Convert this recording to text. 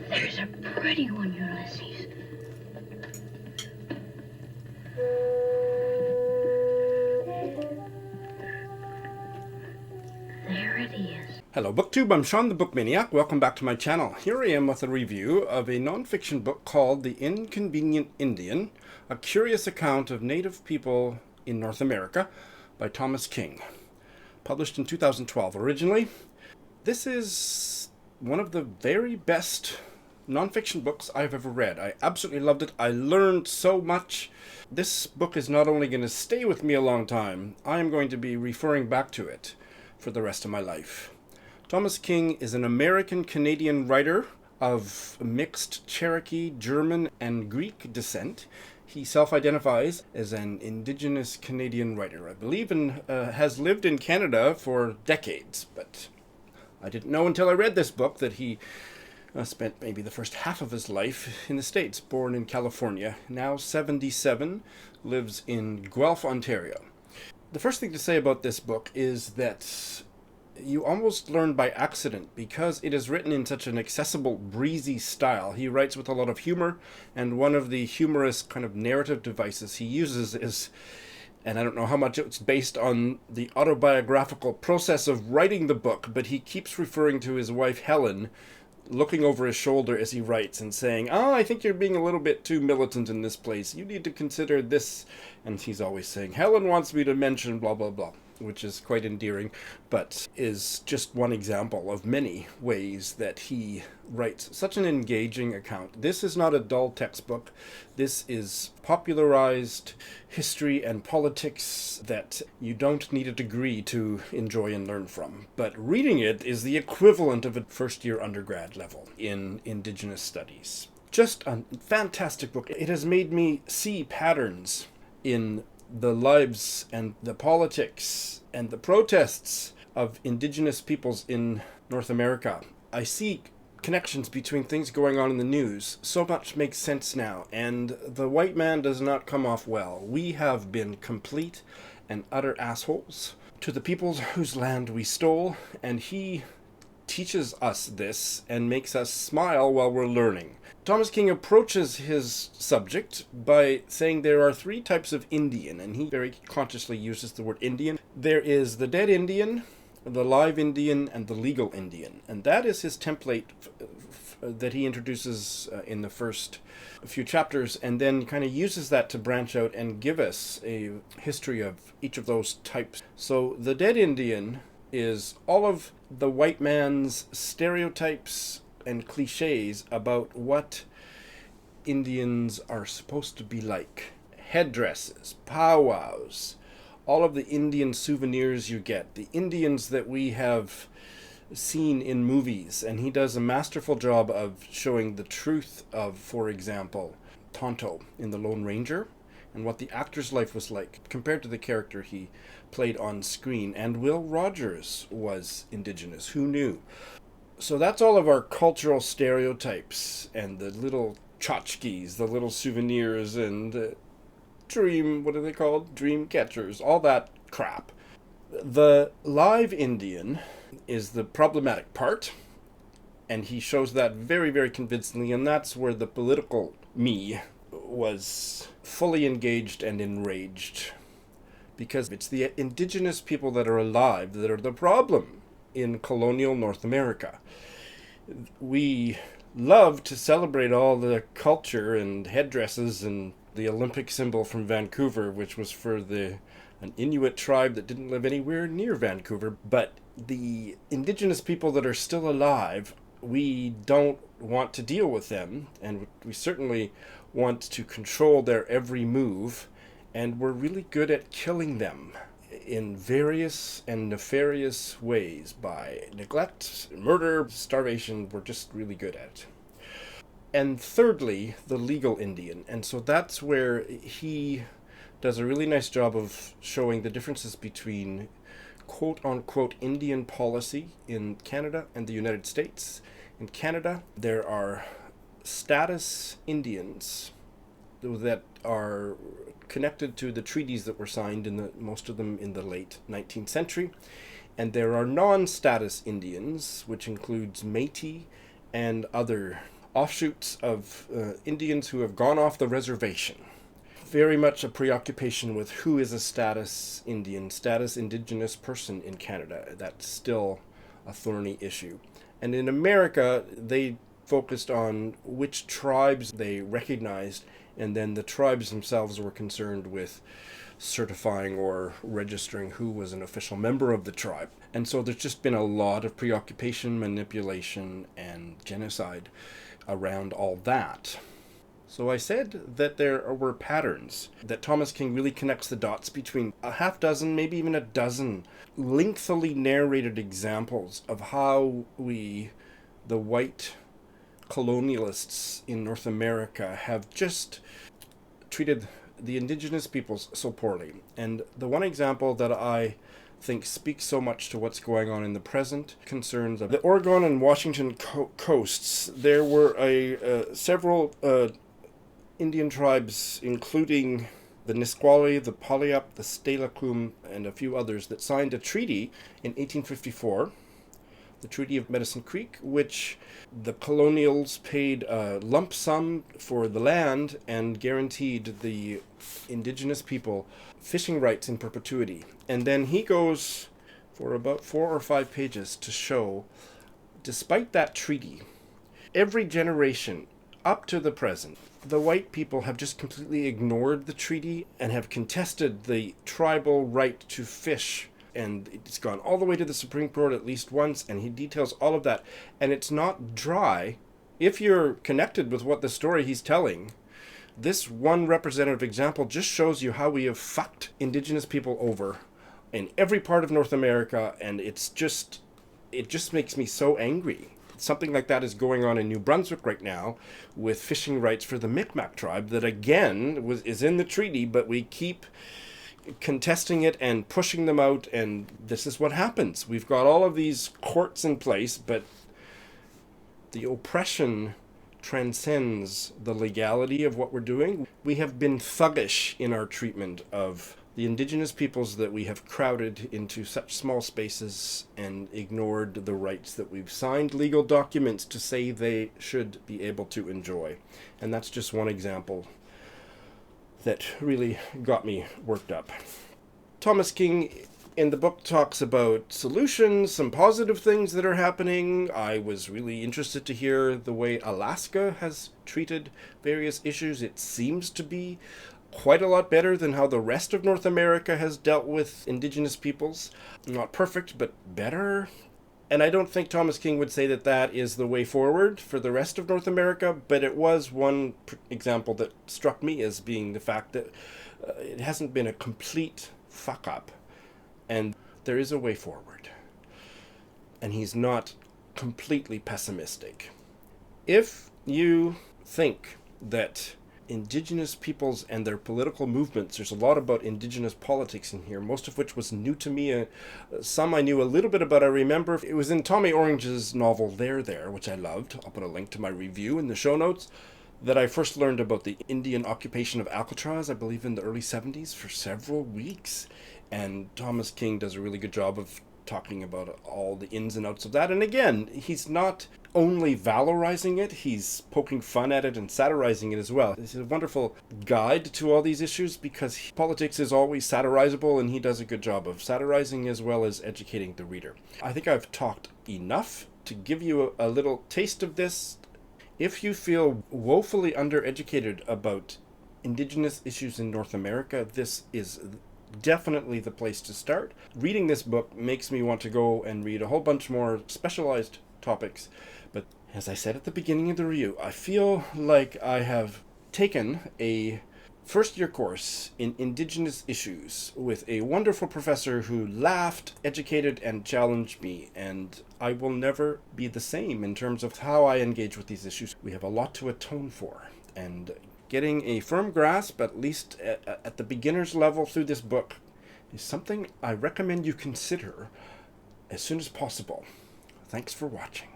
There's a pretty one, Ulysses. There it is. Hello BookTube, I'm Shawn the Book Maniac. Welcome back to my channel. Here I am with a review of a non-fiction book called The Inconvenient Indian, a curious account of native people in North America by Thomas King. Published in 2012 originally. This is one of the very best non-fiction books I've ever read. I absolutely loved it. I learned so much. This book is not only going to stay with me a long time, I am going to be referring back to it for the rest of my life. Thomas King is an American-Canadian writer of mixed Cherokee, German, and Greek descent. He self-identifies as an Indigenous Canadian writer, I believe, and has lived in Canada for decades. But I didn't know until I read this book that he spent maybe the first half of his life in the States, born in California, now 77, lives in Guelph, Ontario. The first thing to say about this book is that you almost learn by accident because it is written in such an accessible, breezy style. He writes with a lot of humor, and one of the humorous kind of narrative devices he uses is, and I don't know how much it's based on the autobiographical process of writing the book, but he keeps referring to his wife Helen, looking over his shoulder as he writes and saying, I think you're being a little bit too militant in this place. You need to consider this. And he's always saying, Helen wants me to mention blah, blah, blah, which is quite endearing, but is just one example of many ways that he writes such an engaging account. This is not a dull textbook. This is popularized history and politics that you don't need a degree to enjoy and learn from. But reading it is the equivalent of a first-year undergrad level in Indigenous studies. Just a fantastic book. It has made me see patterns in the lives and the politics and the protests of Indigenous peoples in North America. I see connections between things going on in the news. So much makes sense now, and the white man does not come off well. We have been complete and utter assholes to the peoples whose land we stole, and he teaches us this and makes us smile while we're learning. Thomas King approaches his subject by saying there are three types of Indian, and he very consciously uses the word Indian. There is the dead Indian, the live Indian, and the legal Indian. And that is his template that he introduces in the first few chapters, and then kind of uses that to branch out and give us a history of each of those types. So the dead Indian is all of the white man's stereotypes and cliches about what Indians are supposed to be like. Headdresses, powwows, all of the Indian souvenirs you get, the Indians that we have seen in movies, and he does a masterful job of showing the truth of, for example, Tonto in The Lone Ranger, and what the actor's life was like compared to the character he played on screen. And Will Rogers was Indigenous. Who knew? So that's all of our cultural stereotypes and the little tchotchkes, the little souvenirs, and what are they called? Dream catchers, all that crap. The live Indian is the problematic part, and he shows that very, very convincingly, and that's where the political me was fully engaged and enraged. Because it's the Indigenous people that are alive that are the problem in colonial North America. We love to celebrate all the culture and headdresses and the Olympic symbol from Vancouver, which was for an Inuit tribe that didn't live anywhere near Vancouver. But the Indigenous people that are still alive, we don't want to deal with them, and we certainly want to control their every move, and we're really good at killing them in various and nefarious ways by neglect, murder, starvation. We're just really good at it. And thirdly, the legal Indian. And so that's where he does a really nice job of showing the differences between quote-unquote Indian policy in Canada and the United States. In Canada, there are status Indians that are connected to the treaties that were signed, most of them in the late 19th century. And there are non-status Indians, which includes Métis and other offshoots of Indians who have gone off the reservation. Very much a preoccupation with who is a status Indian, status Indigenous person in Canada. That's still a thorny issue. And in America, they focused on which tribes they recognized, and then the tribes themselves were concerned with certifying or registering who was an official member of the tribe. And so there's just been a lot of preoccupation, manipulation, and genocide around all that. So I said that there were patterns, that Thomas King really connects the dots between a half dozen, maybe even a dozen, lengthily narrated examples of how we, the white colonialists in North America, have just treated the indigenous peoples so poorly. And the one example that I think speaks so much to what's going on in the present concerns of the Oregon and Washington coasts. There were several Indian tribes, including the Nisqually, the Puyallup, the Steilacoom, and a few others, that signed a treaty in 1854, the Treaty of Medicine Creek, which the colonials paid a lump sum for the land and guaranteed the indigenous people fishing rights in perpetuity. And then he goes for about 4 or 5 pages to show, despite that treaty, every generation up to the present, the white people have just completely ignored the treaty and have contested the tribal right to fish. And it's gone all the way to the Supreme Court at least once, and he details all of that. And it's not dry. If you're connected with what the story he's telling, this one representative example just shows you how we have fucked indigenous people over in every part of North America, and it just makes me so angry. Something like that is going on in New Brunswick right now with fishing rights for the Micmac tribe that, again, is in the treaty, but we keep contesting it and pushing them out, and this is what happens. We've got all of these courts in place, but the oppression transcends the legality of what we're doing. We have been thuggish in our treatment of the indigenous peoples that we have crowded into such small spaces and ignored the rights that we've signed legal documents to say they should be able to enjoy. And that's just one example that really got me worked up. Thomas King in the book talks about solutions, some positive things that are happening. I was really interested to hear the way Alaska has treated various issues. It seems to be quite a lot better than how the rest of North America has dealt with indigenous peoples. Not perfect, but better. And I don't think Thomas King would say that that is the way forward for the rest of North America, but it was one example that struck me as being the fact that it hasn't been a complete fuck-up, and there is a way forward. And he's not completely pessimistic. If you think that indigenous peoples and their political movements, there's a lot about indigenous politics in here, most of which was new to me. Some I knew a little bit about. I remember it was in Tommy Orange's novel There, which I loved. I'll put a link to my review in the show notes, that I first learned about the Indian occupation of Alcatraz, I believe in the early 70s, for several weeks. And Thomas King does a really good job of talking about all the ins and outs of that. And again, he's not only valorizing it, he's poking fun at it and satirizing it as well. It's a wonderful guide to all these issues, because politics is always satirizable, and he does a good job of satirizing as well as educating the reader. I think I've talked enough to give you a little taste of this. If you feel woefully undereducated about indigenous issues in North America, this is definitely the place to start. Reading this book makes me want to go and read a whole bunch more specialized topics. But as I said at the beginning of the review, I feel like I have taken a first-year course in Indigenous issues with a wonderful professor who laughed, educated, and challenged me, and I will never be the same in terms of how I engage with these issues. We have a lot to atone for, and getting a firm grasp, at least at the beginner's level through this book, is something I recommend you consider as soon as possible. Thanks for watching.